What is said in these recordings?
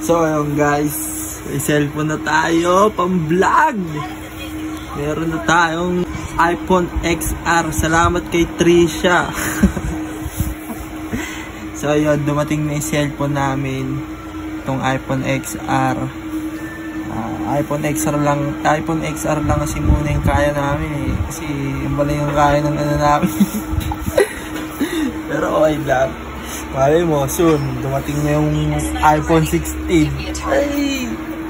So ayun guys, may cellphone na tayo pang vlog. Meron na tayong iPhone XR. Salamat kay Trisha. So ayun, dumating na yung cellphone namin, itong iPhone XR. iPhone XR lang kasi muna yung kaya namin eh. Kasi yung pala yung kaya ng ano namin. Pero okay lang. Malay mo, soon, dumating na yung iPhone 16. Ay!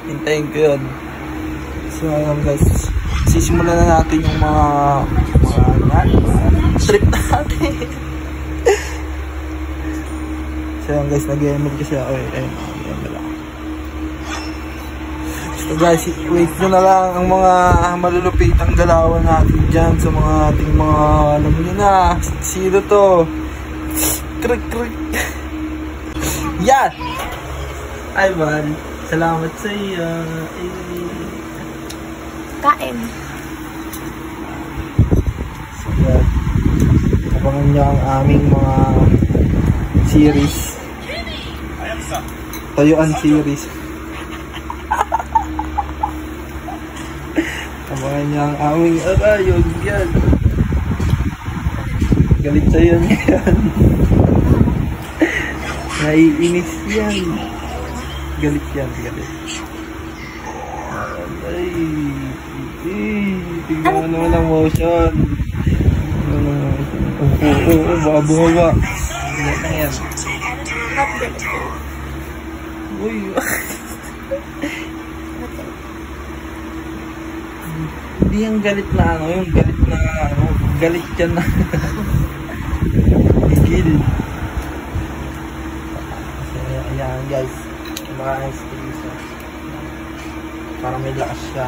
Hintayin ko yun. So ayun guys, sisimulan na natin yung mga trip natin. So ayun guys, nag-email kasi ako eh. Ayun, so guys, wait nyo na lang ang mga malulupitang galawan natin dyan sa mga ating mga, alam nyo na, sino to? Krik krik. Yan! Ay man, salamat sa iyo. Kain. So yan, abangan nyo ang aming mga series. Tayuan series. Abangan niya ang aming arayon yan. Galit sa'yo yan. Naiinis yan. Galit yan, galit. Ay, tignan mo naman ang motion. Oo, baka bumaba. Galit na yan. Uy, hindi yung galit na ano, yung galit na ano, galit yan na. Gilid. So, ayan guys, maraming space para may lakas siya.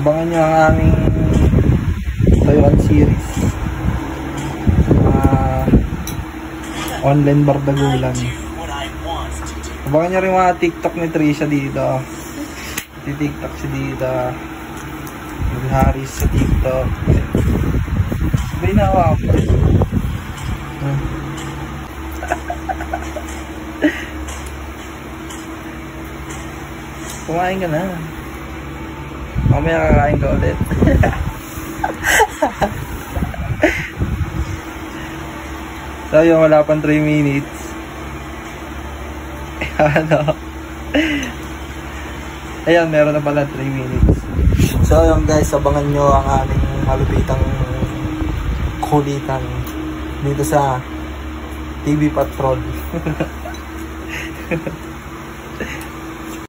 Abangan nyo ang aming Tayuan series, online bardagulan. Abangan nyo rin mga TikTok ni Trisha dito. TikTok siya dito. Haris sa TikTok. Sabay na ako. Kumain ka na. Mamaya kakain ka ulit. So yung wala pang 3 minutes. Ano? Ayan, meron na pala 3 minutes. So yun guys, abangan nyo ang aming malupitang kulitan dito sa TV Patrol.